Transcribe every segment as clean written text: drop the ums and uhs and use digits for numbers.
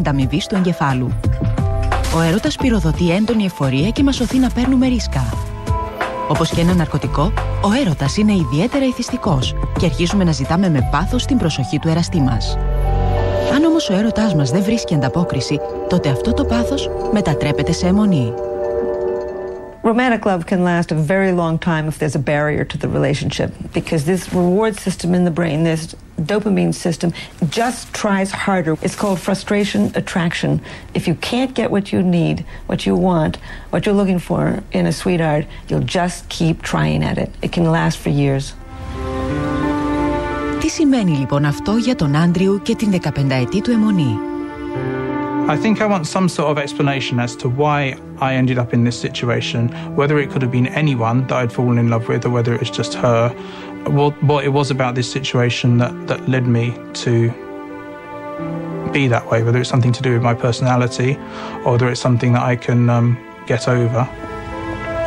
ανταμοιβής του εγκεφάλου. Ο έρωτας πυροδοτεί έντονη ευφορία και μας οθεί να παίρνουμε ρίσκα. Όπως και ένα ναρκωτικό, ο έρωτας είναι ιδιαίτερα εθιστικός και αρχίζουμε να ζητάμε με πάθος την προσοχή του εραστή μας. Αν όμως ο έρωτάς μας δεν βρίσκει ανταπόκριση, τότε αυτό το πάθος μετατρέπεται σε εμμονή. Romantic love can last a very long time if there's a barrier to the relationship, because this reward system in the brain, this dopamine system, just tries harder. It's called frustration attraction. If you can't get what you need, what you want, what you're looking for in a sweetheart, you'll just keep trying at it. It can last for years. Τι σημαίνει λοιπόν αυτό για τον Άντριου και την 15ετή του αιμονή? I think I want some sort of explanation as to why I ended up in this situation, whether it could have been anyone that I'd fallen in love with or whether it was just her, what it was about this situation that led me to be that way, whether it's something to do with my personality or whether it's something that I can get over.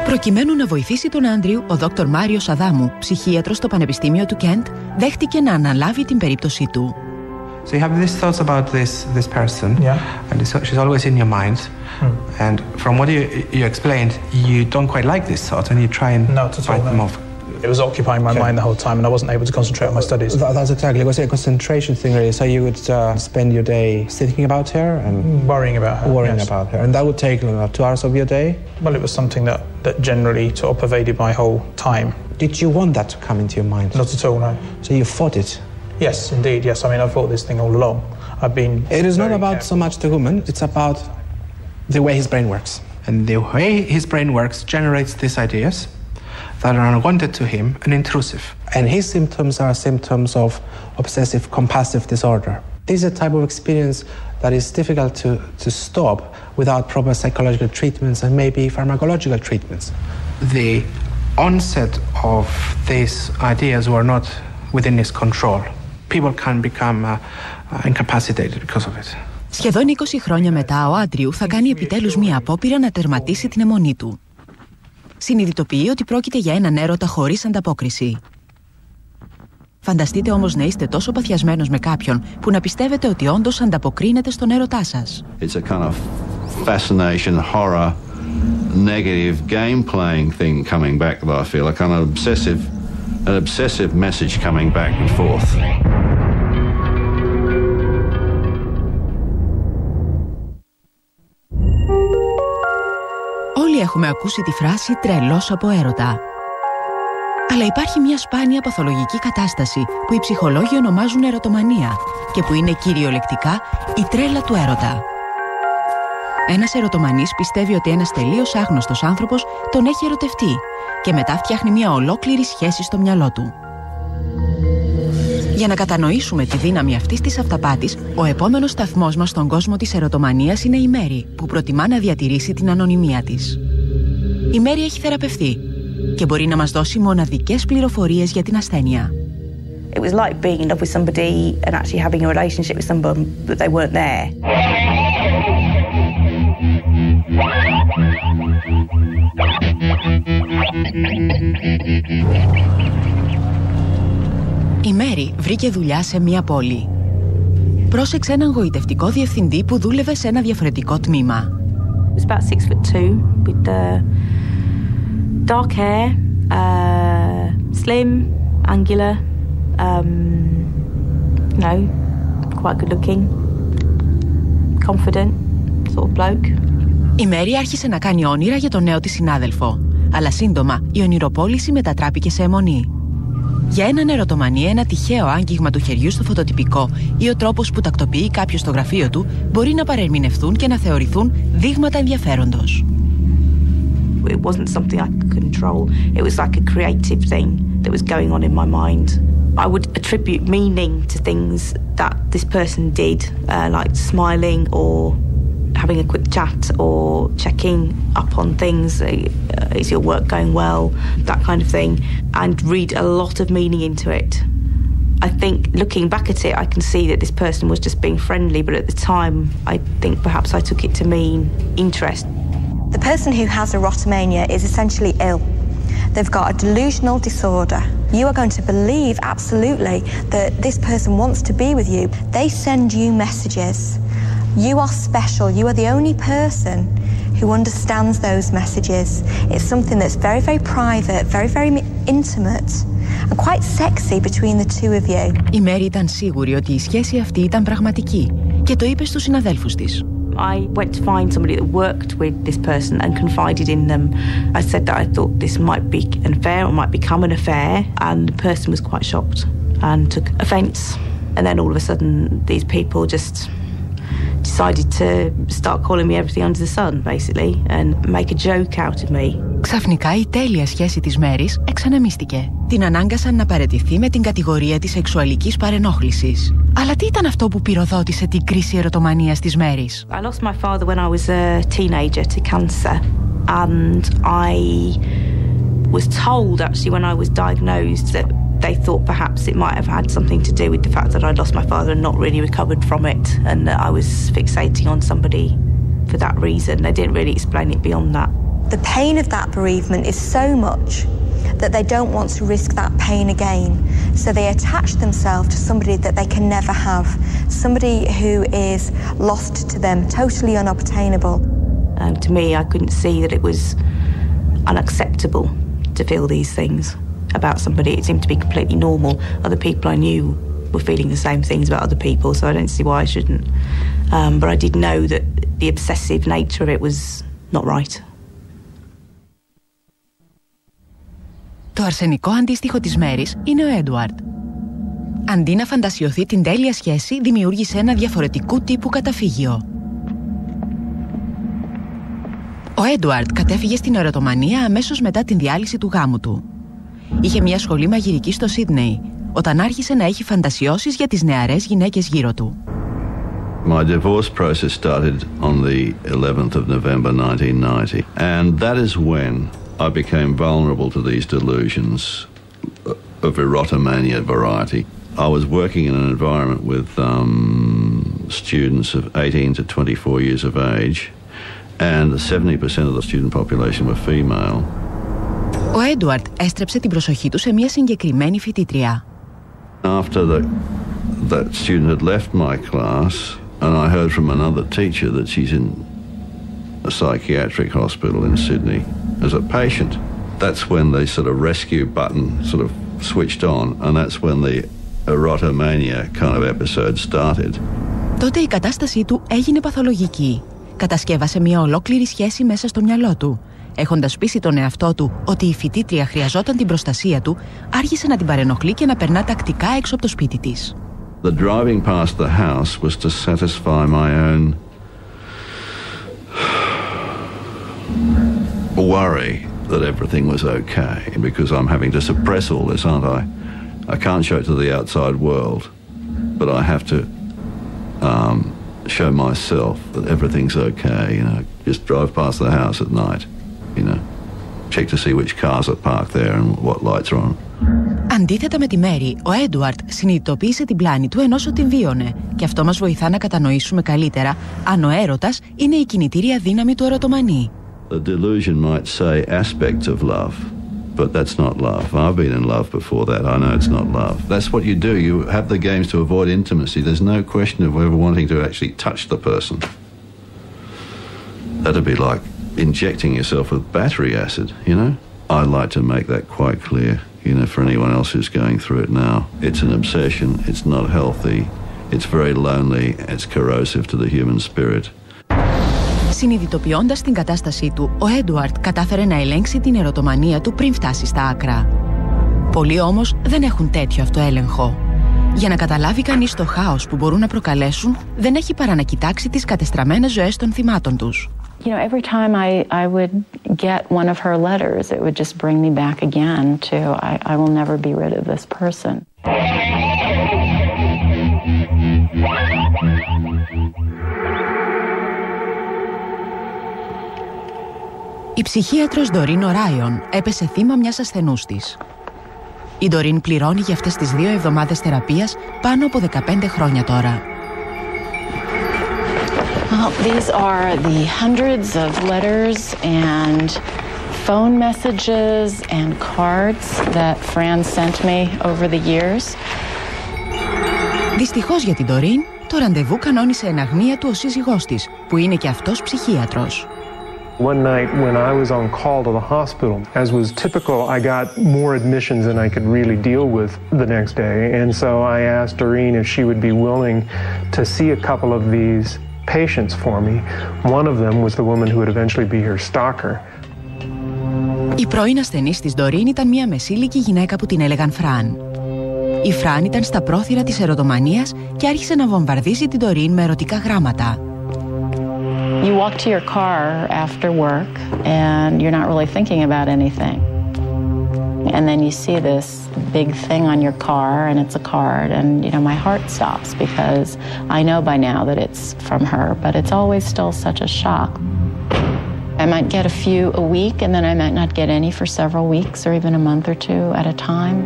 Προκειμένου να βοηθήσει τον Άντριου, ο Δόκτωρ Μάριος Αδάμου, ψυχίατρος στο Πανεπιστήμιο του Κέντ, δέχτηκε να αναλάβει την περίπτωσή του. So you have these thoughts about this person, yeah, and she's always in your mind. And from what you explained, you don't quite like this thought, and you try and fight them off. It was occupying my mind the whole time, and I wasn't able to concentrate on my studies. That's exactly. It was a concentration thing, really. So you would spend your day thinking about her and worrying about her. About her, and that would take 2 hours of your day. Well, it was something that generally sort of pervaded my whole time. Did you want that to come into your mind? Not at all, no. So you fought it. Yes, indeed, yes. I mean, I thought this thing all along. It is not about so much the woman, it's about the way his brain works. And the way his brain works generates these ideas that are unwanted to him and intrusive. And his symptoms are symptoms of obsessive-compulsive disorder. This is a type of experience that is difficult to stop without proper psychological treatments and maybe pharmacological treatments. The onset of these ideas were not within his control. People can become incapacitated because of it. Σχεδόν 20 χρόνια μετά, ο Άντριου θα κάνει επιτέλους μία απόπειρα να τερματίσει την αιμονή του. Συνειδητοποιεί ότι πρόκειται για έναν έρωτα χωρίς ανταπόκριση. Φανταστείτε όμως να είστε τόσο παθιασμένος με κάποιον που να πιστεύετε ότι όντως ανταποκρίνεται στον έρωτά σας. It's a kind of fascination, horror, negative game-playing thing coming back that I feel, a kind of an obsessive message coming back and forth. Όλοι έχουμε ακούσει τη φράση «τρελός από έρωτα». Αλλά υπάρχει μια σπάνια παθολογική κατάσταση που οι ψυχολόγοι ονομάζουν ερωτομανία και που είναι κυριολεκτικά η τρέλα του έρωτα. Ένας ερωτομανής πιστεύει ότι ένας τελείως άγνωστος άνθρωπος τον έχει ερωτευτεί και μετά φτιάχνει μια ολόκληρη σχέση στο μυαλό του. Για να κατανοήσουμε τη δύναμη αυτής της αυταπάτης, ο επόμενος σταθμός μας στον κόσμο της ερωτομανίας είναι η Μέρη, που προτιμά να διατηρήσει την ανωνυμία της. Η Μέρη έχει θεραπευθεί και μπορεί να μας δώσει μοναδικές πληροφορίες για την ασθένεια. It was like being in love with somebody and actually having a relationship with someone, but they weren't there. Η Μέρη βρήκε δουλειά σε μία πόλη. Πρόσεξε έναν γοητευτικό διευθυντή που δούλευε σε ένα διαφορετικό τμήμα. It was about 6'2", with dark hair, slim, angular, quite good looking, confident sort of bloke. Η Μέρη άρχισε να κάνει όνειρα για τον νέο της συνάδελφο, αλλά σύντομα η ονειροπόληση μετατράπηκε σε αιμονή. Για έναν ερωτομανή, ένα τυχαίο άγγιγμα του χεριού στο φωτοτυπικό ή ο τρόπος που τακτοποιεί κάποιος στο γραφείο του μπορεί να παρερμηνευθούν και να θεωρηθούν δείγματα ενδιαφέροντος. It wasn't something I could control. It was like a creative thing that was going on in my mind. I would attribute meaning to things that this person did, like smiling or having a quick chat or checking up on things. Is your work going well? That kind of thing. And read a lot of meaning into it. I think looking back at it, I can see that this person was just being friendly, but at the time, I think perhaps I took it to mean interest. The person who has erotomania is essentially ill. They've got a delusional disorder. You are going to believe absolutely that this person wants to be with you. They send you messages You are special. You are the only person who understands those messages. It's something that's very, very private, very, very intimate and quite sexy between the two of you. Η Μέρη ήταν σίγουρη ότι η σχέση αυτή ήταν πραγματική και το είπε στους συναδέλφους της. I went to find somebody that worked with this person and confided in them. I said that I thought this might be an affair or might become an affair, and the person was quite shocked and took offence. And then all of a sudden these people just decided to start calling me everything under the sun, basically, and make a joke out of me. Ξαφνικά η τέλεια σχέση της Μέρης εξανεμίστηκε. Την ανάγκασαν να παραιτηθεί με την κατηγορία της σεξουαλικής παρενόχλησης. Αλλά τι ήταν αυτό που πυροδότησε την κρίση ερωτομανίας της Μέρης? I lost my father when I was a teenager to cancer, and I was told actually when I was diagnosed that they thought perhaps it might have had something to do with the fact that I'd lost my father and not really recovered from it, and that I was fixating on somebody for that reason. They didn't really explain it beyond that. The pain of that bereavement is so much that they don't want to risk that pain again. So they attach themselves to somebody that they can never have, somebody who is lost to them, totally unobtainable. To me, I couldn't see that it was unacceptable to feel these things about somebody. It seemed to be completely normal. Other people I knew were feeling the same things about other people, so I don't see why I shouldn't. But I did know that the obsessive nature of it was not right. Το αρσενικό αντίστοιχο της Μέρης είναι ο Έντουαρντ. Αντί να φαντασιωθεί την τέλεια σχέση, δημιούργησε ένα διαφορετικού τύπου καταφύγιο. Ο Έντουαρντ κατέφυγε στην ερωτομανία αμέσως μετά την διάλυση του γάμου του. Είχε μια σχολή μαγειρική στο Σίδνεϊ, όταν άρχισε να έχει φαντασιώσεις για τις νεαρές γυναίκες γύρω του. My divorce process started on the 11th of November 1990, and that is when I became vulnerable to these delusions of erotomania variety. I was working in an environment with students of 18 to 24 years of age, and 70% of the student population were female. Ο Έντουαρντ έστρεψε την προσοχή του σε μια συγκεκριμένη φοιτήτρια. After that student had left my class, and I heard from another teacher that she's in a psychiatric hospital in Sydney as a patient. That's when the sort of rescue button sort of switched on, and that's when the erotomania kind of episode started. Τότε η κατάστασή του έγινε παθολογική. Κατασκεύασε μια ολόκληρη σχέση μέσα στο μυαλό του. Έχοντας πείσει τον εαυτό του ότι η φοιτήτρια χρειαζόταν την προστασία του, άρχισε να την παρενοχλεί και να περνά τακτικά έξω από το σπίτι της. The driving past the house was to satisfy my own worry that everything was okay, because I'm having to suppress all this, aren't I? I can't show it to the outside world, but I have to show myself that everything's okay, you know. Just drive past the house at night, you know. Check to see which cars are parked there and what lights are on. Αντίθετα με τη Μέρη, ο Έντουαρντ συνειδητοποίησε την πλάνη του ενός την βίωνε, και αυτό μας βοηθά να κατανοήσουμε καλύτερα αν ο έρωτας είναι η κινητήρια δύναμη του ερωτομανή. The delusion might say aspects of love, but that's not love. I've been in love before that. I know it's not love. That's what you do. You have the games to avoid intimacy. There's no question of ever wanting to actually touch the person. That'd be like injecting yourself with battery acid, you know? I'd like to make that quite clear, you know, for anyone else who's going through it now. It's an obsession. It's not healthy. It's very lonely. It's corrosive to the human spirit. Συνειδητοποιώντας την κατάστασή του, ο Έντουαρντ κατάφερε να ελέγξει την ερωτομανία του πριν φτάσει στα άκρα. Πολλοί όμως δεν έχουν τέτοιο αυτοέλεγχο. Για να καταλάβει κανείς το χάος που μπορούν να προκαλέσουν, δεν έχει παρά να κοιτάξει τις κατεστραμμένες ζωές των θυμάτων τους. You know, every time I would get one of her letters, it would just bring me back again to I will never be rid of this person. Η ψυχίατρος Ντορίν Οράιον έπεσε θύμα μιας ασθενούς της. Η Ντορίν πληρώνει για αυτές τις 2 εβδομάδες θεραπείας πάνω από 15 χρόνια τώρα. Well, these are the hundreds of letters and phone messages and cards that Fran sent me over the years. Δυστυχώς για την Ντορίν, το ραντεβού κανόνισε εν αγνία του ο σύζυγός της, που είναι και αυτός ψυχίατρος. One night when I was on call to the hospital, as was typical, I got more admissions than I could really deal with the next day. And so I asked Doreen if she would be willing to see a couple of these patients for me. One of them was the woman who would eventually be her stalker. Η πρώην ασθενής της Doreen ήταν μια μεσήλικη γυναίκα που την έλεγαν Φραν. Η Φραν ήταν στα πρόθυρα της ερωτομανίας και άρχισε να βομβαρδίζει την Doreen με ερωτικά γράμματα. You walk to your car after work and you're not really thinking about anything. And then you see this big thing on your car and it's a card and, you know, my heart stops because I know by now that it's from her, but it's always still such a shock. I might get a few a week and then I might not get any for several weeks or even a month or two at a time.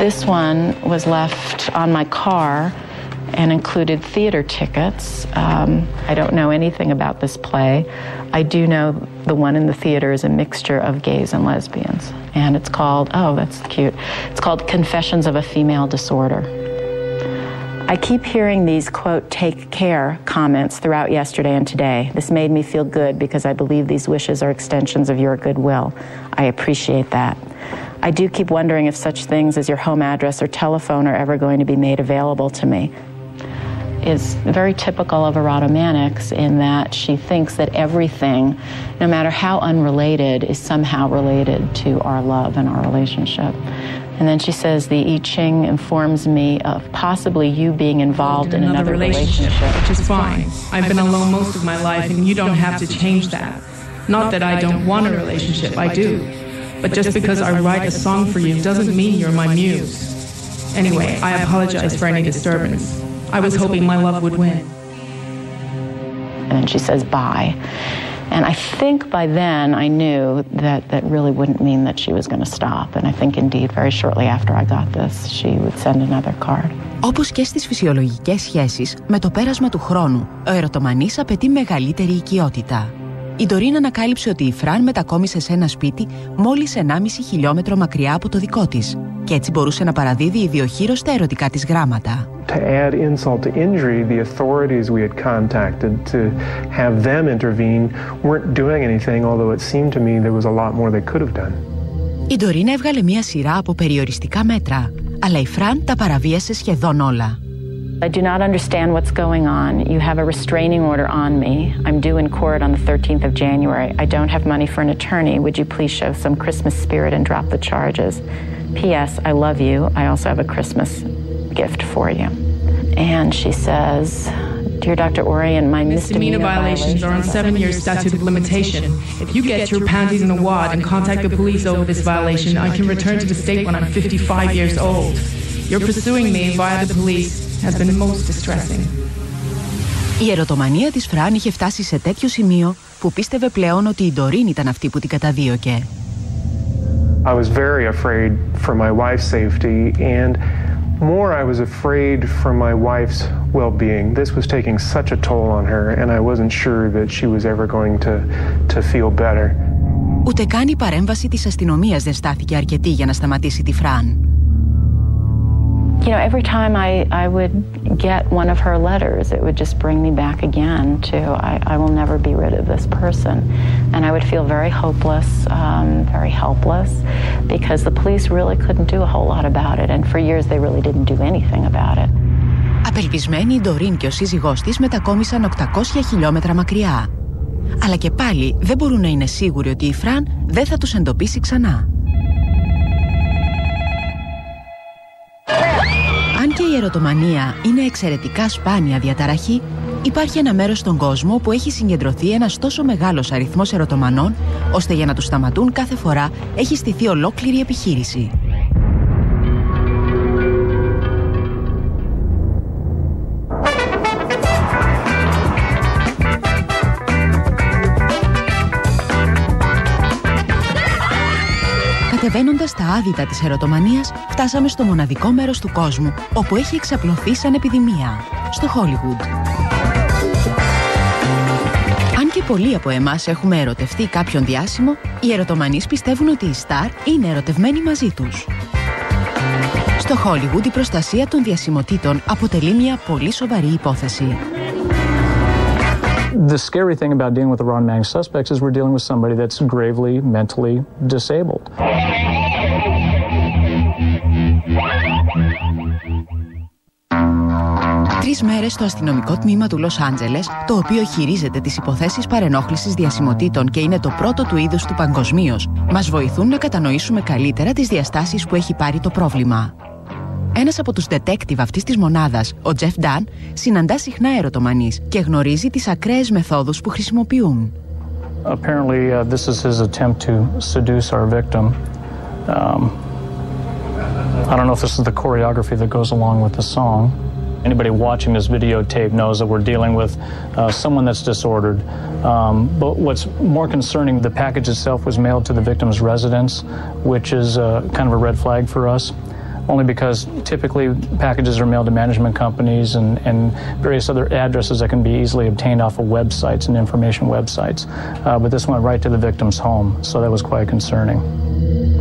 This one was left on my car and included theater tickets. I don't know anything about this play. I do know the one in the theater is a mixture of gays and lesbians. And it's called, oh, that's cute. It's called Confessions of a Female Disorder. I keep hearing these, quote, take care comments throughout yesterday and today. This made me feel good because I believe these wishes are extensions of your goodwill. I appreciate that. I do keep wondering if such things as your home address or telephone are ever going to be made available to me. Is very typical of erotomanics in that she thinks that everything, no matter how unrelated, is somehow related to our love and our relationship. And then she says, the I Ching informs me of possibly you being involved in another relationship. Which is fine. I've been alone most of my life and you don't have to change that. Not that I don't want a relationship, I do. But just because I write a song for you doesn't mean you're my muse. Anyway, I apologize for any disturbance. I was hoping my love would win. And then she says, bye. And I think by then I knew that that really wouldn't mean that she was going to stop. And I think indeed very shortly after I got this, she would send another card. Όπως και στις φυσιολογικές σχέσεις, με το πέρασμα του χρόνου, ο ερωτομανής απαιτεί μεγαλύτερη οικειότητα. Η Doreen ανακάλυψε ότι η Φραν μετακόμισε σε ένα σπίτι μόλις 1,5 χιλιόμετρο μακριά από το δικό της και έτσι μπορούσε να παραδίδει ιδιοχείρος τα ερωτικά της γράμματα. To add insult to injury, the authorities we had contacted to have them intervene weren't doing anything, although it seemed to me there was a lot more they could have done. Η Doreen έβγαλε μια σειρά από περιοριστικά μέτρα, αλλά η Φραν τα παραβίασε σχεδόν όλα. I do not understand what's going on. You have a restraining order on me. I'm due in court on the 13th of January. I don't have money for an attorney. Would you please show some Christmas spirit and drop the charges? P.S. I love you. I also have a Christmas gift for you. And she says, Dear Dr. Orion, my misdemeanor violations are on 7 years statute of limitation. If you get your panties in a wad and contact the police over this violation, I can return to the state when I'm 55 years old. You're pursuing me via the police. Has been most distressing. Η ερωτομανία της Φραν είχε φτάσει σε τέτοιο σημείο που πίστευε πλέον ότι η Doreen ήταν αυτή που την καταδίωκε. I was very afraid for my wife's safety and more I was afraid for my wife's well-being. This was taking such a toll on her and I wasn't sure that she was ever going to feel better. Ούτε καν η παρέμβαση της αστυνομίας δεν στάθηκε αρκετή για να σταματήσει τη Φραν. You know, every time I would get one of her letters, it would just bring me back again to, I will never be rid of this person. And I would feel very hopeless, very helpless, because the police really couldn't do a whole lot about it. And for years, they really didn't do anything about it. Απελπισμένοι, η Doreen και ο σύζυγός της μετακόμισαν 800 χιλιόμετρα μακριά. Αλλά και πάλι δεν μπορούν να είναι σίγουροι ότι η Φραν δεν θα τους εντοπίσει ξανά. Αν και η ερωτομανία είναι εξαιρετικά σπάνια διαταραχή, υπάρχει ένα μέρος στον κόσμο που έχει συγκεντρωθεί ένας τόσο μεγάλος αριθμός ερωτομανών, ώστε για να τους σταματούν κάθε φορά έχει στηθεί ολόκληρη επιχείρηση. Κατεβαίνοντας τα άδυτα της ερωτομανίας, φτάσαμε στο μοναδικό μέρος του κόσμου όπου έχει εξαπλωθεί σαν επιδημία, στο Χόλιγουντ. Αν και πολλοί από εμάς έχουμε ερωτευτεί κάποιον διάσημο, οι ερωτομανείς πιστεύουν ότι οι στάρ είναι ερωτευμένοι μαζί τους. Στο Hollywood η προστασία των διασημοτήτων αποτελεί μια πολύ σοβαρή υπόθεση. The scary thing about dealing with the erotomanic suspects is we're dealing with somebody that's gravely mentally disabled. Τρεις μέρες στο αστυνομικό τμήμα του Λος Άντζελες, το οποίο χειρίζεται τις υποθέσεις παρενόχλησης διασημοτήτων και είναι το πρώτο του είδους του παγκοσμίως, μας βοηθούν να κατανοήσουμε καλύτερα τις διαστάσεις που έχει πάρει το πρόβλημα. Ένας από τους detective αυτής της μονάδας, ο Jeff Dunn, συναντά συχνά ερωτομανείς και γνωρίζει τις ακραίες μεθόδους που χρησιμοποιούν. Apparently, this is his attempt to seduce our victim. I don't know if this is the choreography that goes along with the song. Anybody watching this videotape knows that we're dealing with someone that's disordered. But what's more concerning, the package itself was mailed to the victim's residence, which is kind of a red flag for us. Only because typically packages are mailed to management companies and various other addresses that can be easily obtained off of websites and information websites. But this went right to the victim's home, so that was quite concerning.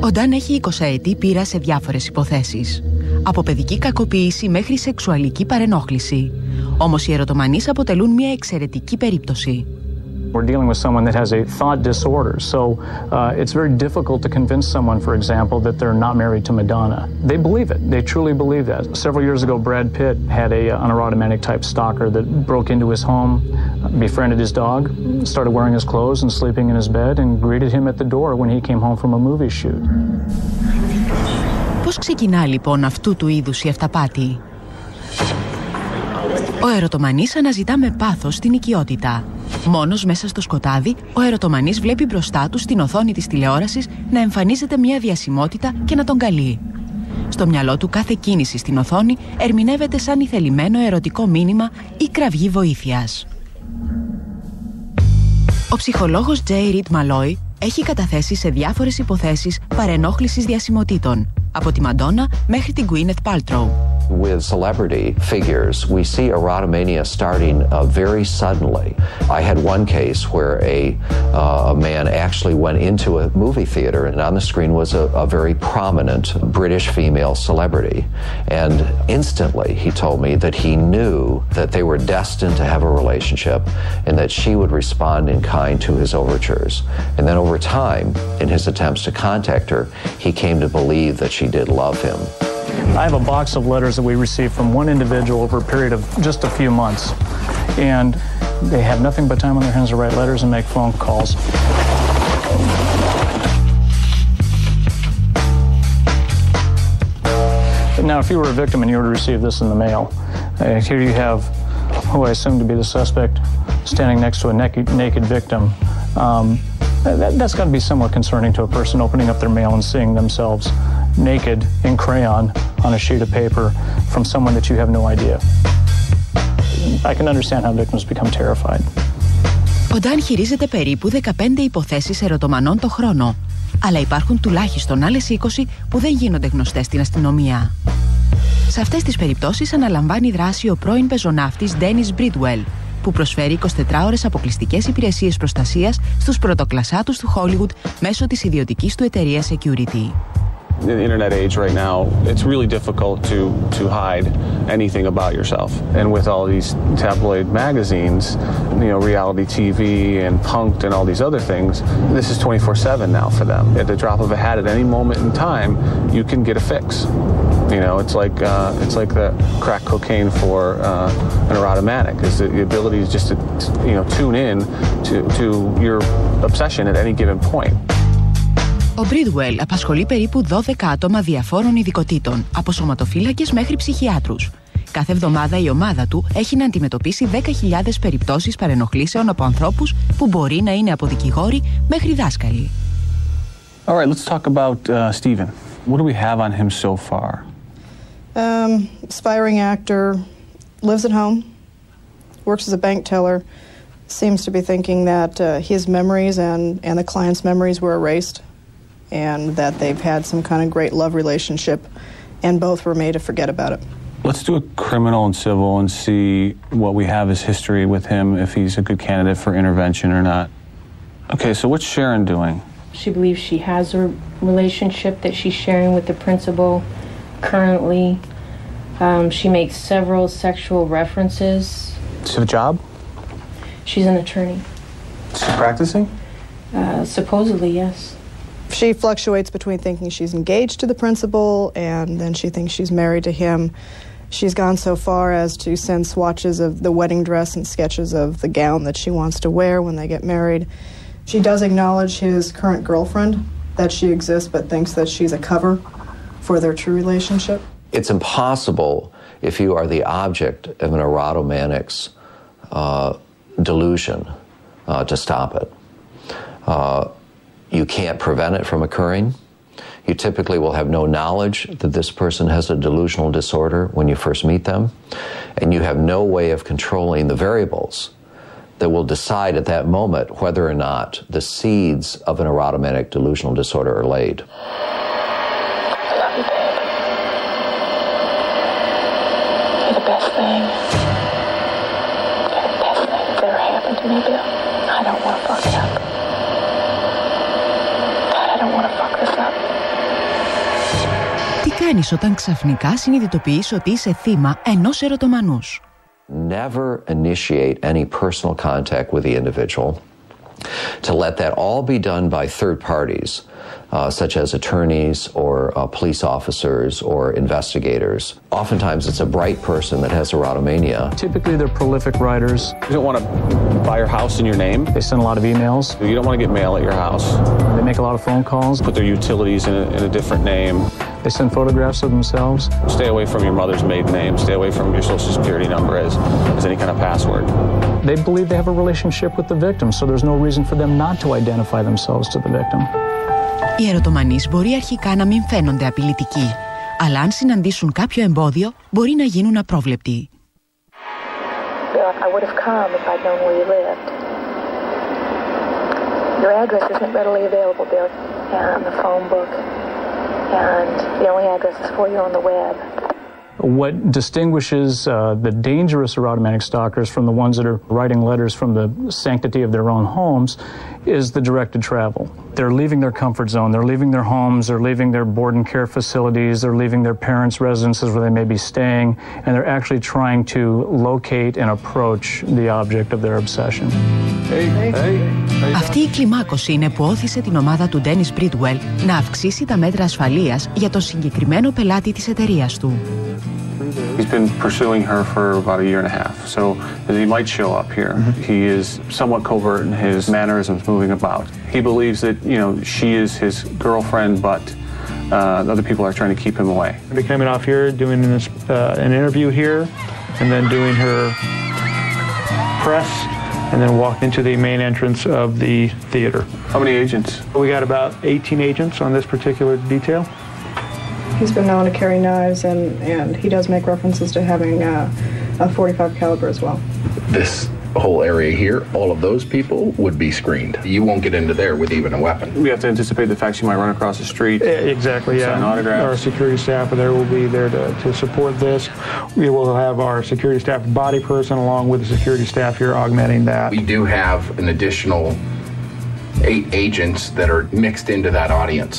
Ο Νταν έχει 20ετή πείρα σε διάφορες υποθέσεις. Από παιδική κακοποίηση μέχρι σεξουαλική παρενόχληση. Όμως οι ερωτομανείς αποτελούν μια εξαιρετική περίπτωση. We're dealing with someone that has a thought disorder, so it's very difficult to convince someone, for example, that they're not married to Madonna. They believe it. They truly believe that. Several years ago, Brad Pitt had an erotomanic type stalker that broke into his home, befriended his dog, started wearing his clothes and sleeping in his bed, and greeted him at the door when he came home from a movie shoot. Πώς ξεκινά λοιπόν αυτού του είδους η αυταπάτη? Ο ερωτομανής αναζητά με πάθος την οικειότητα. Μόνος μέσα στο σκοτάδι, ο ερωτομανής βλέπει μπροστά του στην οθόνη της τηλεόρασης να εμφανίζεται μια διασημότητα και να τον καλεί. Στο μυαλό του κάθε κίνηση στην οθόνη ερμηνεύεται σαν ηθελημένο ερωτικό μήνυμα ή κραυγή βοήθειας. Ο ψυχολόγος J. Reed Malloy έχει καταθέσει σε διάφορες υποθέσεις παρενόχλησης διασημοτήτων, από τη Μαντόνα μέχρι την Gwyneth Paltrow. With celebrity figures, we see erotomania starting very suddenly. I had one case where a man actually went into a movie theater and on the screen was a very prominent British female celebrity. And instantly he told me that he knew that they were destined to have a relationship and that she would respond in kind to his overtures. And then over time, in his attempts to contact her, he came to believe that she did love him. I have a box of letters that we received from one individual over a period of just a few months. And they have nothing but time on their hands to write letters and make phone calls. Now, if you were a victim and you were to receive this in the mail, here you have who I assume to be the suspect standing next to a naked victim. That's got to be somewhat concerning to a person opening up their mail and seeing themselves naked in crayon on a sheet of paper from someone that you have no idea. I can understand how victims become terrified. Ο Νταν χειρίζεται περίπου 15 υποθέσεις ερωτομανών το χρόνο, αλλά υπάρχουν τουλάχιστον άλλες 20 που δεν γίνονται γνωστές στην αστυνομία. Σε αυτές τις περιπτώσεις αναλαμβάνει δράση ο πρώην πεζοναύτης Dennis Bridwell, που προσφέρει 24 ώρες αποκλειστικές υπηρεσίες προστασίας στους πρωτοκλασσάτους του Hollywood μέσω της ιδιωτικής του εταιρείας security. In the internet age right now, it's really difficult to hide anything about yourself. And with all these tabloid magazines, you know, reality TV and Punk'd and all these other things, this is 24/7 now for them. At the drop of a hat at any moment in time, you can get a fix. You know, it's like the crack cocaine for an erotomanic. Is the ability is just to tune in to your obsession at any given point. Ο Bridwell απασχολεί περίπου 12 άτομα διαφόρων ειδικοτήτων, από σωματοφύλακες μέχρι ψυχιάτρους. Κάθε εβδομάδα η ομάδα του έχει να αντιμετωπίσει 10.000 περιπτώσεις παρενοχλήσεων από ανθρώπους που μπορεί να είναι από δικηγόροι μέχρι δάσκαλοι. All right, let's talk about Stephen. What do we have on him so far? Aspiring actor, lives at home, works as a bank teller, seems to be thinking that his memories and the client's memories were erased, and that they've had some kind of great love relationship, and both were made to forget about it. Let's do a criminal and civil and see what we have as history with him, if he's a good candidate for intervention or not. Okay, so what's Sharon doing? She believes she has a relationship that she's sharing with the principal. Currently, she makes several sexual references. Does she have a job? She's an attorney. Is she practicing? Supposedly, yes. She fluctuates between thinking she's engaged to the principal and then she thinks she's married to him. She's gone so far as to send swatches of the wedding dress and sketches of the gown that she wants to wear when they get married. She does acknowledge his current girlfriend, that she exists, but thinks that she's a cover for their true relationship. It's impossible, if you are the object of an erotomanic's delusion, to stop it. You can't prevent it from occurring. You typically will have no knowledge that this person has a delusional disorder when you first meet them, and you have no way of controlling the variables that will decide at that moment whether or not the seeds of an erotomanic delusional disorder are laid. I love you, babe. You're the best thing. You're the best thing that's ever happened to me, Bill. I don't want to fuck it up. God, I don't want to fuck this up. Τι κάνεις όταν ξαφνικά συνειδητοποιείς ότι είσαι θύμα ενός ερωτομανούς? Never initiate any personal contact with the individual. To let that all be done by third parties, such as attorneys or police officers or investigators. Oftentimes it's a bright person that has erotomania. Typically they're prolific writers. You don't want to buy your house in your name. They send a lot of emails. You don't want to get mail at your house. They make a lot of phone calls. Put their utilities in a different name. They send photographs of themselves. Stay away from your mother's maiden name. Stay away from your social security number as any kind of password. They believe they have a relationship with the victim, so there's no reason for them not to identify themselves to the victim. Οι ερωτομανείς μπορεί αρχικά να μην φαίνονται απειλητικοί, αλλά αν συναντήσουν κάποιο εμπόδιο, μπορεί να γίνουν απρόβλεπτοι. Bill, I would have come if I'd known where you lived. Your address isn't readily available, Bill, on the phone book, and the only address is for you on the web. What distinguishes the dangerous erotomanic stalkers from the ones that are writing letters from the sanctity of their own homes is the directed travel. They're leaving their comfort zone, they're leaving their homes, they're leaving their board and care facilities, they're leaving their parents' residences where they may be staying, and they're actually trying to locate and approach the object of their obsession. Αυτή η κλιμάκωση είναι που όθησε την ομάδα του Dennis Bridwell να αυξήσει τα μέτρα ασφαλείας για τον συγκεκριμένο πελάτη της εταιρείας του. He's been pursuing her for about a year and a half, so he might show up here. He is somewhat covert in his mannerisms moving about. He believes that, she is his girlfriend, but other people are trying to keep him away. They're coming off here, doing an interview here, and then doing her press, and then walk into the main entrance of the theater. How many agents? We got about 18 agents on this particular detail. He's been known to carry knives, and he does make references to having a .45 caliber as well. This whole area here, all of those people would be screened. You won't get into there with even a weapon. We have to anticipate the fact she might run across the street. Exactly, yeah. Sign autographs. Our security staff there will be there to support this. We will have our security staff body person along with the security staff here augmenting that. We do have an additional 8 agents that are mixed into that audience.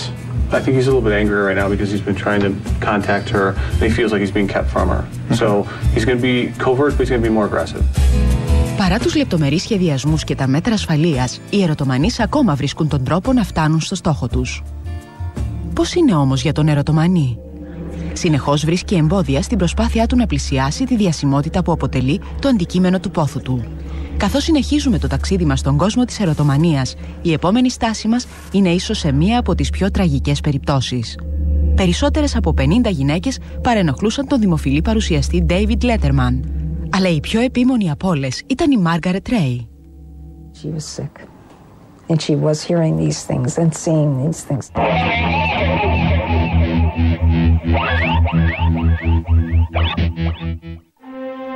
I think he's a little bit angry right now because he's been trying to contact her and he feels like he's being kept from her. So he's going to be covert, but he's going to be more aggressive. Παρά τους λεπτομερείς σχεδιασμούς και τα μέτρα ασφαλείας, οι ερωτομανείς ακόμα βρίσκουν τον τρόπο να φτάνουν στο στόχο τους. Πώς είναι όμως για τον ερωτομανή? Συνεχώς βρίσκει εμπόδια στην προσπάθειά του να πλησιάσει τη διασημότητα που αποτελεί το αντικείμενο του πόθου του. Καθώς συνεχίζουμε το ταξίδι μας στον κόσμο της ερωτομανίας, η επόμενη στάση μας είναι ίσως σε μία από τις πιο τραγικές περιπτώσεις. Περισσότερες από 50 γυναίκες παρενοχλούσαν τον δημοφιλή παρουσιαστή David Letterman. Αλλά η πιο επίμονη από όλες ήταν η Margaret Ray. She was sick. And she was hearing these things and seeing these things.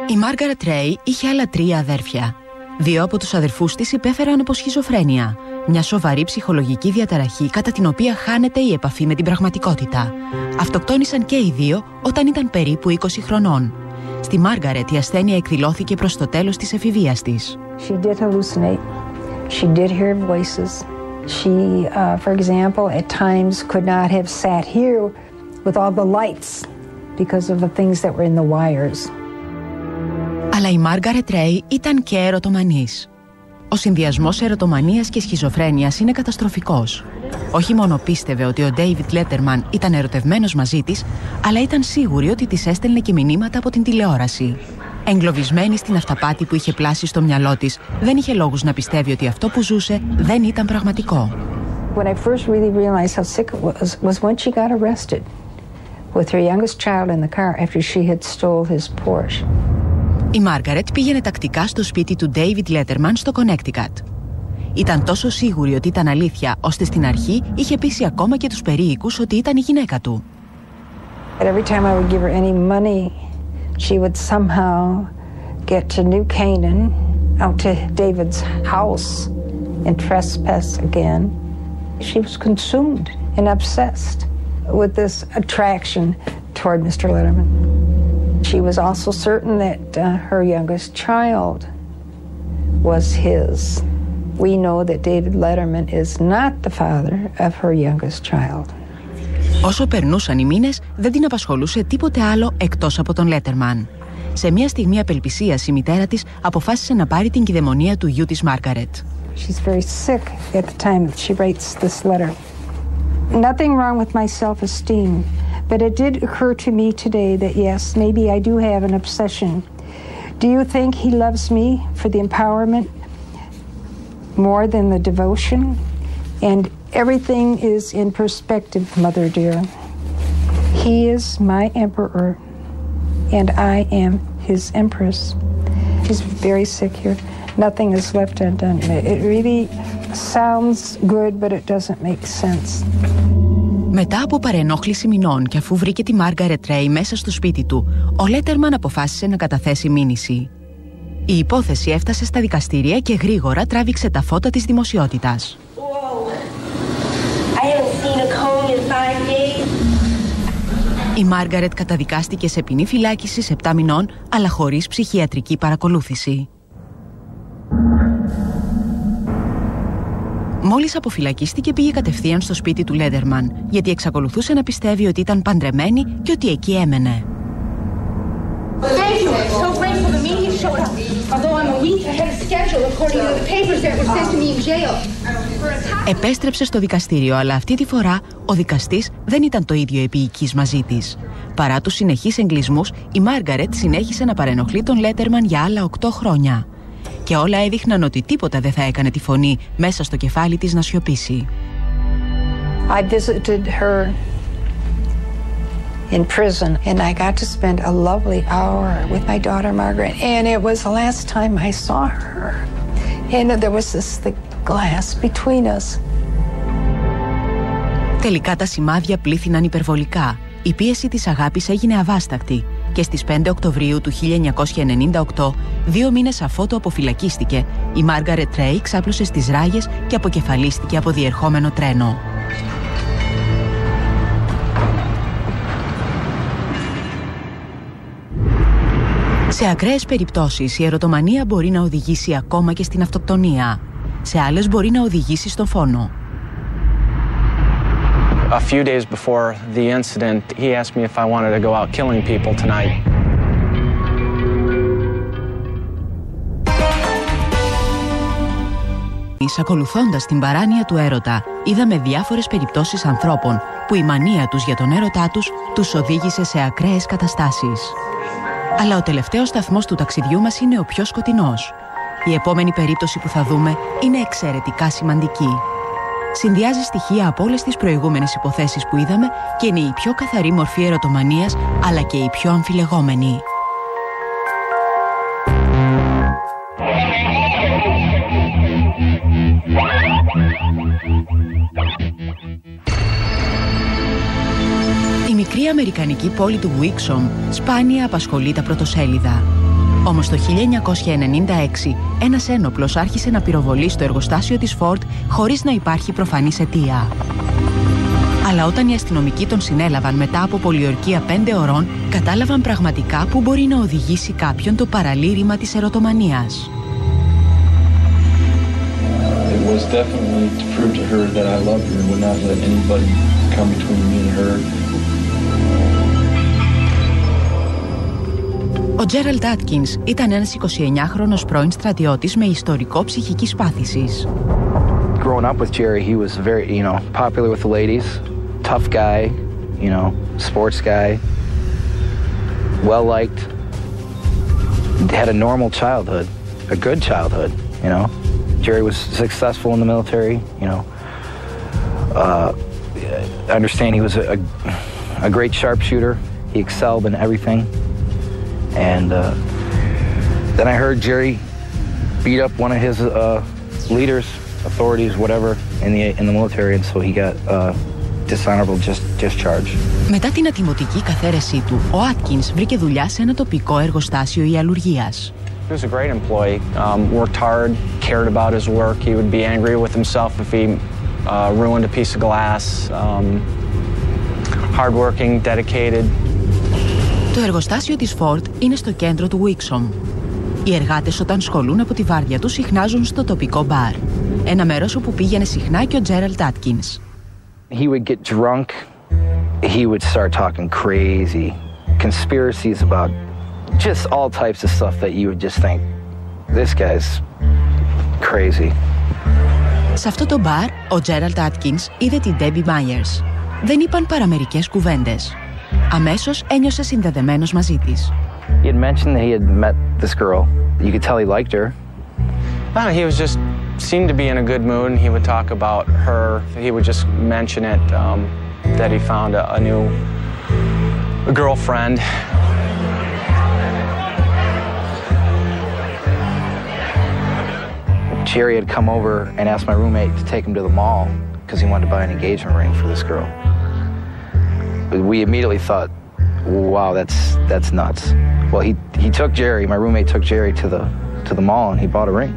Η Margaret Ray είχε άλλα 3 αδέρφια. 2 από τους αδερφούς της υπέφεραν από σχιζοφρένεια, μια σοβαρή ψυχολογική διαταραχή κατά την οποία χάνεται η επαφή με την πραγματικότητα. Αυτοκτόνησαν και οι 2 όταν ήταν περίπου 20 χρονών. Στη Μάργαρετ η ασθένεια εκδηλώθηκε προς το τέλος της εφηβείας της. She did hallucinate. She did hear voices. She, for example, at times could not have sat here with all the lights because of the things that were in the wires. Αλλά η Μάργαρετ Ρέι ήταν και ερωτομανής. Ο συνδυασμός ερωτομανίας και σχιζοφρένειας είναι καταστροφικός. Όχι μόνο πίστευε ότι ο Ντέιβιντ Λέτερμαν ήταν ερωτευμένος μαζί της, αλλά ήταν σίγουρη ότι της έστελνε και μηνύματα από την τηλεόραση. Εγκλωβισμένη στην αυταπάτη που είχε πλάσει στο μυαλό της, δεν είχε λόγους να πιστεύει ότι αυτό που ζούσε δεν ήταν πραγματικό. When I first really realized how sick it was when she got arrested with her youngest child in the car after she had stole his Porsche. Η Μάργαρετ πήγαινε τακτικά στο σπίτι του Ντέιβιντ Λέτερμαν στο Κονέκτικατ. Ήταν τόσο σίγουρη ότι ήταν αλήθεια, ώστε στην αρχή είχε πείσει ακόμα και τους περίοικους ότι ήταν η γυναίκα του. Every time I would give her any money, she would somehow get to New Canaan, out to David's house, and trespass again. She was consumed and obsessed with this attraction toward Mr. Letterman. She was also certain that her youngest child was his. We know that David Letterman is not the father of her youngest child. Όσο περνούσαν οι μήνες, δεν την απασχολούσε τίποτε άλλο εκτός από τον Λέτερμαν. Σε μια στιγμή απελπισίας η μητέρα της αποφάσισε να πάρει την κυδαιμονία του γιου της Μάργαρετ. She's very sick at the time that she writes this letter. Nothing wrong with my self-esteem, but it did occur to me today that yes, maybe I do have an obsession. Do you think he loves me for the empowerment more than the devotion? And everything is in perspective, Mother dear. He is my emperor, and I am his empress. She's very sick here. Nothing is left undone. It really sounds good, but it doesn't make sense. Μετά από παρενόχληση μηνών και αφού βρήκε τη Μάργαρετ Ρέι μέσα στο σπίτι του, ο Λέτερμαν αποφάσισε να καταθέσει μήνυση. Η υπόθεση έφτασε στα δικαστήρια και γρήγορα τράβηξε τα φώτα της δημοσιότητας. Η Μάργαρετ καταδικάστηκε σε ποινή φυλάκισης 7 μηνών, αλλά χωρίς ψυχιατρική παρακολούθηση. Μόλις αποφυλακίστηκε, πήγε κατευθείαν στο σπίτι του Λέτερμαν, γιατί εξακολουθούσε να πιστεύει ότι ήταν παντρεμένη και ότι εκεί έμενε. Επέστρεψε στο δικαστήριο, αλλά αυτή τη φορά ο δικαστής δεν ήταν το ίδιο επίοικης μαζί της. Παρά τους συνεχείς εγκλισμούς, η Μάργαρετ συνέχισε να παρενοχλεί τον Λέτερμαν για άλλα 8 χρόνια. Και όλα έδειχναν ότι τίποτα δεν θα έκανε τη φωνή μέσα στο κεφάλι της να σιωπήσει. I visited her in prison and I got to spend a lovely hour with my daughter Margaret, and it was the last time I saw her. And there was this thick glass between us. Τελικά τα σημάδια πλήθυναν υπερβολικά. Η πίεση της αγάπης έγινε αβάστακτη και στις 5 Οκτωβρίου του 1998, 2 μήνες αφότου αποφυλακίστηκε, η Μάργαρετ Ρέι ξάπλωσε στις ράγες και αποκεφαλίστηκε από διερχόμενο τρένο. Σε ακραίες περιπτώσεις, η ερωτομανία μπορεί να οδηγήσει ακόμα και στην αυτοκτονία. Σε άλλες μπορεί να οδηγήσει στον φόνο. A few days before the incident, he asked me if I wanted to go out killing people tonight. Ακολουθώντας την παράνοια του έρωτα, είδαμε διάφορες περιπτώσεις ανθρώπων που η μανία τους για τον έρωτά τους οδήγησε σε ακραίες καταστάσεις. Αλλά ο τελευταίος σταθμός του ταξιδιού μας είναι ο πιο σκοτεινός. Η επόμενη περίπτωση που θα δούμε είναι εξαιρετικά σημαντική. Συνδυάζει στοιχεία από όλες τις προηγούμενες υποθέσεις που είδαμε και είναι η πιο καθαρή μορφή ερωτομανίας, αλλά και η πιο αμφιλεγόμενη. Η μικρή αμερικανική πόλη του Wixom σπάνια απασχολεί τα πρωτοσέλιδα. Όμως το 1996 ένας ένοπλος άρχισε να πυροβολεί στο εργοστάσιο της Ford χωρίς να υπάρχει προφανής αιτία. Αλλά όταν οι αστυνομικοί τον συνέλαβαν μετά από πολιορκία 5 ωρών, κατάλαβαν πραγματικά που μπορεί να οδηγήσει κάποιον το παραλήρημα της ερωτομανίας. It was definitely to prove to her that I loved her and would not let anybody come between me and her. Ο Gerald Atkins ήταν ένας 29χρονος πρώην στρατιώτης με ιστορικό ψυχικής πάθησης. Growing up with Jerry, he was very, popular with the ladies, tough guy, sports guy, well-liked. Had a normal childhood, a good childhood, Jerry was successful in the military, I understand he was a great sharpshooter. He excelled in everything. And then I heard Jerry beat up one of his leaders, authorities, whatever, in the military, and so he got dishonorable discharge. Μετά την ατιμωτική καθαίρεσή του, ο Atkins βρήκε δουλειά σε ένα τοπικό εργοστάσιο ιαλουργίας. He was a great employee, worked hard, cared about his work. He would be angry with himself if he ruined a piece of glass. Hardworking, dedicated. Το εργοστάσιο της Ford είναι στο κέντρο του Wixom. Οι εργάτες όταν σχολούν από τη βάρδια τους συχνάζουν στο τοπικό μπαρ. Ένα μέρος όπου πήγαινε συχνά και ο Gerald Atkins. He would get drunk. He would start talking crazy conspiracies about just all types of stuff that you would just think, this guy's crazy. Σε αυτό το μπαρ, ο Gerald Atkins είδε την Debbie Myers. Δεν είπαν παρά μερικές κουβέντες. Αμέσως ένιωσε συνδεδεμένος μαζί της. He had mentioned that he had met this girl. You could tell he liked her. He was just seemed to be in a good mood, and he would talk about her. He would just mention it, that he found a new girlfriend. Jerry had come over and asked my roommate to take him to the mall because he wanted to buy an engagement ring for this girl. We immediately thought, wow, that's nuts. Well, he took Jerry, my roommate took Jerry to the mall, and he bought a ring.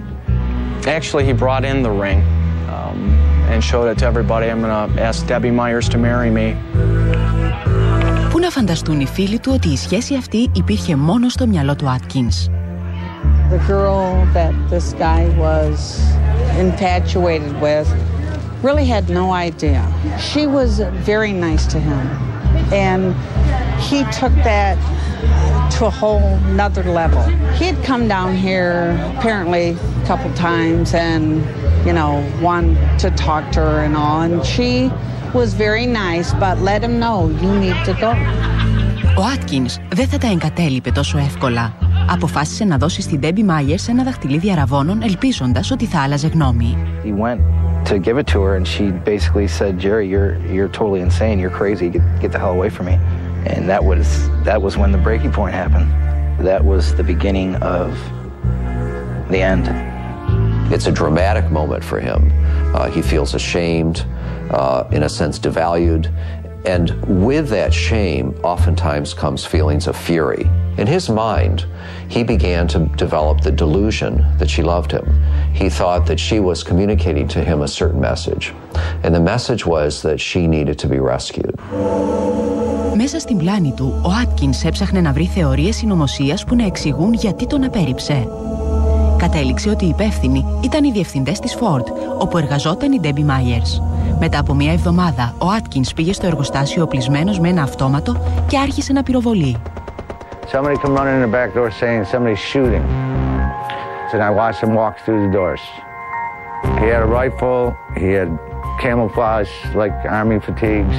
Actually, he brought in the ring and showed it to everybody. I'm going to ask Debbie Myers to marry me. Πού να φανταστούν οι φίλοι του ότι η σχέση αυτή υπήρχε μόνο στο μυαλό του Atkins. The girl that this guy was infatuated with really had no idea. She was very nice to him, and he took that to a whole nother level. He had come down here apparently a couple times and, wanted to talk to her and all, and she was very nice, but let him know, you need to go. Ο Atkins δεν θα τα εγκατέλειπε τόσο εύκολα. Αποφάσισε να δώσει στην Debbie Myers ένα δαχτυλίδι αραβώνων, ελπίζοντας ότι θα άλλαζε γνώμη. He went to give it to her, and she basically said, Jerry, you're totally insane, you're crazy, get the hell away from me. And that was when the breaking point happened. That was the beginning of the end. It's a dramatic moment for him. He feels ashamed, in a sense devalued, and with that shame oftentimes comes feelings of fury. In his mind, he began to develop the delusion that she loved him. He thought that she was communicating to him a certain message, and the message was that she needed to be rescued. Μέσα στην πλάνη του, ο Atkins έψαχνε να βρει θεωρίες συνωμοσίας που να εξηγούν γιατί τον απέρριψε. Κατέληξε ότι οι υπεύθυνοι ήταν οι διευθυντές της Ford, όπου εργαζόταν η Debbie Myers. Μετά από μία εβδομάδα, ο Atkins πήγε στο εργοστάσιο οπλισμένος με ένα αυτόματο και άρχισε να πυροβολεί. Somebody come running in the back door saying somebody's shooting. And I watched him walk through the doors. He had a rifle, he had camouflage like army fatigues.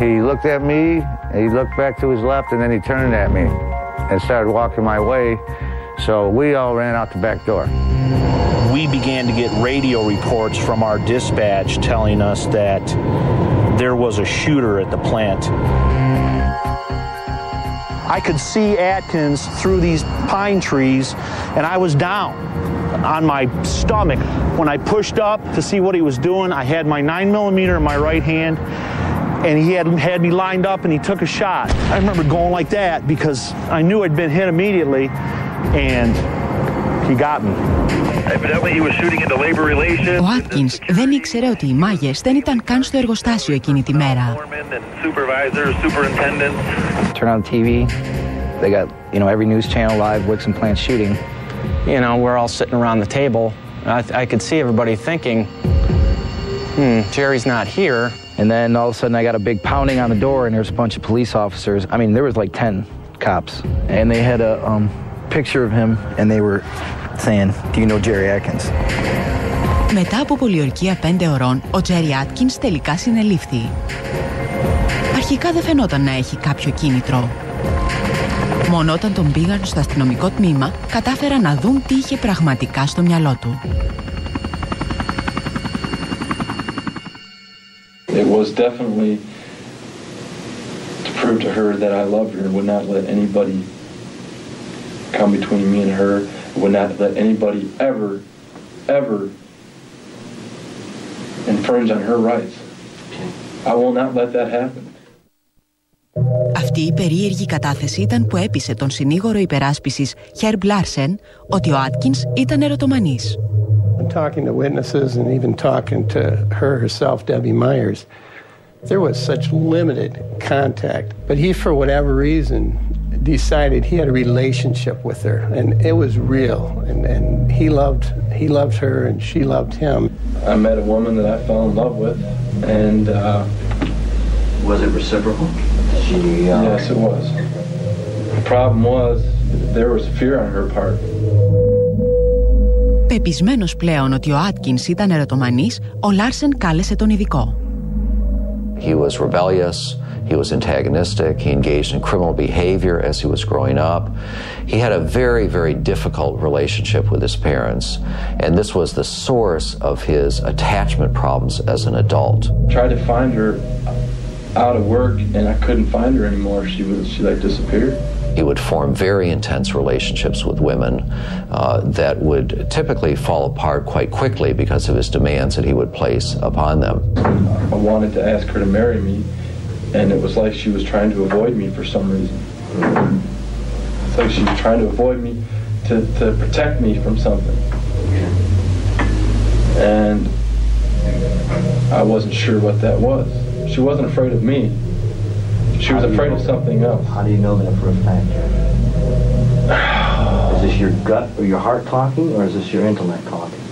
He looked at me, and he looked back to his left, and then he turned at me and started walking my way. So we all ran out the back door. We began to get radio reports from our dispatch telling us that there was a shooter at the plant. I could see Atkins through these pine trees, and I was down on my stomach. When I pushed up to see what he was doing, I had my 9mm in my right hand, and he had me lined up, and he took a shot. I remember going like that because I knew I'd been hit immediately, and he got me. Ο Atkins δεν ήξερε ότι οι Myers δεν ήταν καν στο εργοστάσιο εκείνη τη μέρα. Turn on the TV, they got, every news channel live, Wixom plant shooting. We're all sitting around the table. I could see everybody thinking, Jerry's not here. And then all of a sudden I got a big pounding on the door, and there's a bunch of police officers. I mean, there was like 10 cops, and they had a picture of him, and they were saying, "Do you know Jerry Atkins?" Μετά από πολιορκία 5 ωρών, ο Τζέρι Άτκινς τελικά συνελήφθη. Αρχικά δεν φαινόταν να έχει κάποιο κίνητρο. Μόνο όταν τον πήγαν στο αστυνομικό τμήμα, κατάφεραν να δουν τι είχε πραγματικά στο μυαλό του. It was definitely to prove to her that I loved her and would not let anybody come between me and her, would not let anybody ever infringe on her rights. I will not let that happen. Αυτή η περίεργη κατάθεση ήταν που έπεισε τον συνήγορο υπεράσπισης Herb Larsen ότι ο Άτκινς ήταν ερωτομανής. Talking to witnesses and even talking to her herself, Debbie Myers, there was such limited contact. But he, for whatever reason, decided he had a relationship with her, and it was real. And he loved her, and she loved him. I met a woman that I fell in love with, and was it reciprocal? Yes, it was. The problem was there was fear on her part. Πεπισμένος πλέον ότι ο Άτκινς ήταν ερωτομανής, ο Λάρσεν κάλεσε τον ειδικό. He was rebellious, he was antagonistic, he engaged in criminal behavior as he was growing up. He had a very, very difficult relationship with his parents, and this was the source of his attachment problems as an adult. Tried to find her out of work, and I couldn't find her anymore. She like disappeared. He would form very intense relationships with women that would typically fall apart quite quickly because of his demands that he would place upon them. I wanted to ask her to marry me, and it was like she was trying to avoid me for some reason. It's like she was trying to avoid me to protect me from something. And I wasn't sure what that was. She wasn't afraid of me. She was afraid of something else. How do you know that for a fact? Is this your gut or your heart talking, or is this your intellect talking?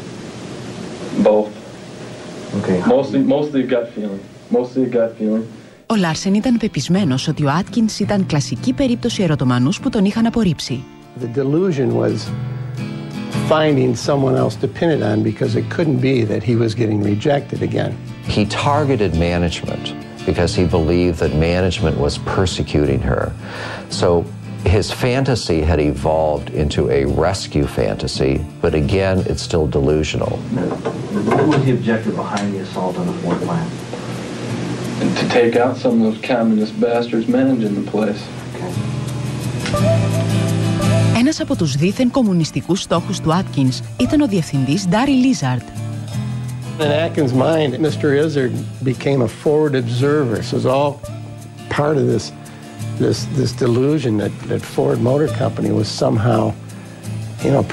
Both. Okay. Mostly gut feeling. Mostly gut feeling. Ο Λάρσεν ήταν πεπισμένος ότι ο Άτκινς ήταν κλασική περίπτωση ερωτομανούς που τον είχαν απορρίψει. The delusion was finding someone else to pin it on because it couldn't be that he was getting rejected again. He targeted management because he believed that management was persecuting her. So his fantasy had evolved into a rescue fantasy, but again, it's still delusional. What was the objective behind the assault on the floor plan? And to take out some of those communist bastards managing the place. Ένας από τους δήθεν κομμουνιστικούς στόχους του Άτκινς ήταν ο διευθυντής Ντάρι Λίζαρντ. In Atkins' mind, Mr. Izzard became a forward observer. So it was all part of this delusion that Ford Motor Company was somehow,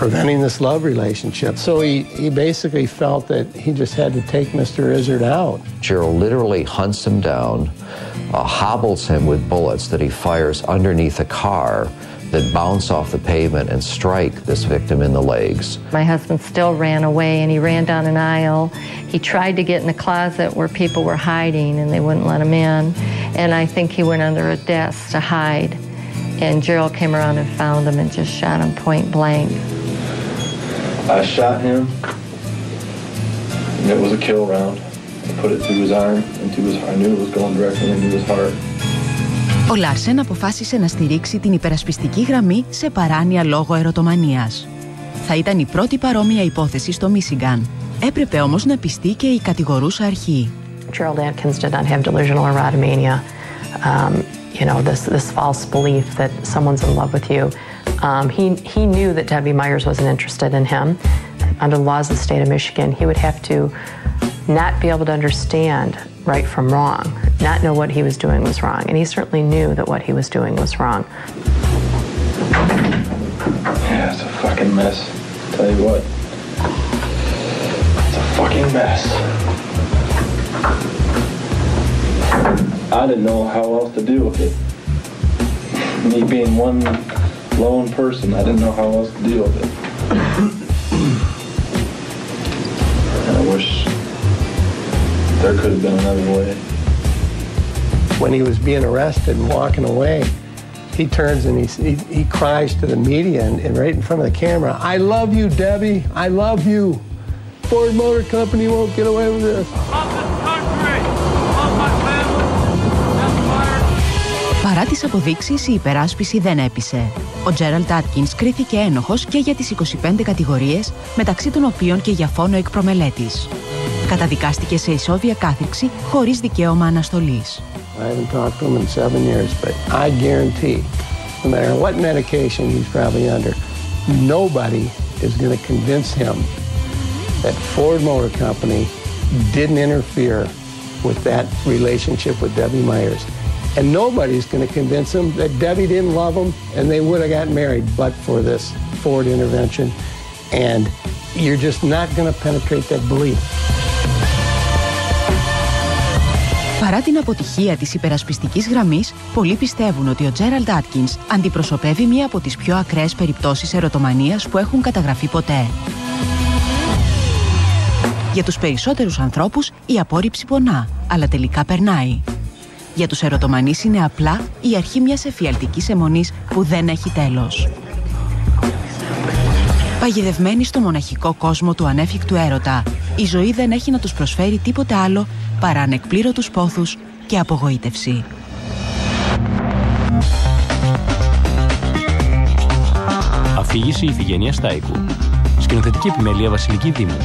preventing this love relationship. So he basically felt that he just had to take Mr. Izzard out. Gerald literally hunts him down, hobbles him with bullets that he fires underneath a car that bounce off the pavement and strike this victim in the legs. My husband still ran away, and he ran down an aisle. He tried to get in a closet where people were hiding, and they wouldn't let him in. And I think he went under a desk to hide. And Gerald came around and found him and just shot him point blank. I shot him, and it was a kill round. I put it through his arm, into his heart. I knew it was going directly into his heart. Ο Λάρσεν αποφάσισε να στηρίξει την υπερασπιστική γραμμή σε παράνοια λόγω ερωτομανίας. Θα ήταν η πρώτη παρόμοια υπόθεση στο Μίσιγκαν. Έπρεπε όμως να πιστεί και η κατηγορούσα αρχή. Gerald Atkins did not have delusional erotomania. This false belief that someone's in love with you. He knew that Debbie Myers wasn't interested in him. Under the laws of the state of Michigan, he would have to not be able to understand right from wrong, not know what he was doing was wrong, and he certainly knew that what he was doing was wrong. Yeah, it's a fucking mess. I'll tell you what. It's a fucking mess. I didn't know how else to deal with it. Me being one lone person, I didn't know how else to deal with it. And I wish there could have been another way. When he was being arrested and walking away, he turns and he cries to the media and right in front of the camera, "I love you, Debbie. I love you. Ford Motor Company won't get away with this." Παρά τις αποδείξεις, η υπεράσπιση δεν έπεισε. Ο Τζέραλντ Άτκινς κρίθηκε ένοχος και για τις 25 κατηγορίες, μεταξύ των οποίων και για φόνο εκ προμελέτης. Καταδικάστηκε σε ισόβια κάθριξη χωρίς δικαίωμα αναστολής. I haven't talked to him in 7 years, but I guarantee, no matter what medication he's probably under, nobody is going to convince him that Ford Motor Company didn't interfere with that relationship with Debbie Myers. And nobody's going to convince him that Debbie didn't love him and they would have gotten married but for this Ford intervention. And you're just not going to penetrate that belief. Παρά την αποτυχία της υπερασπιστικής γραμμής, πολλοί πιστεύουν ότι ο Τζέραλντ Άτκινς αντιπροσωπεύει μία από τις πιο ακραίες περιπτώσεις ερωτομανίας που έχουν καταγραφεί ποτέ. Για τους περισσότερους ανθρώπους η απόρριψη πονά, αλλά τελικά περνάει. Για τους ερωτομανείς είναι απλά η αρχή μιας εφιαλτικής εμμονής που δεν έχει τέλος. Παγιδευμένοι στο μοναχικό κόσμο του ανέφικτου έρωτα, η ζωή δεν έχει να τους προσφέρει τίποτε άλλο παρά ανεκπλήρωτους πόθους και απογοήτευση. Αφήγηση Ιφηγένεια Στάικου. Σκηνοθετική επιμέλεια Βασιλική Δήμου.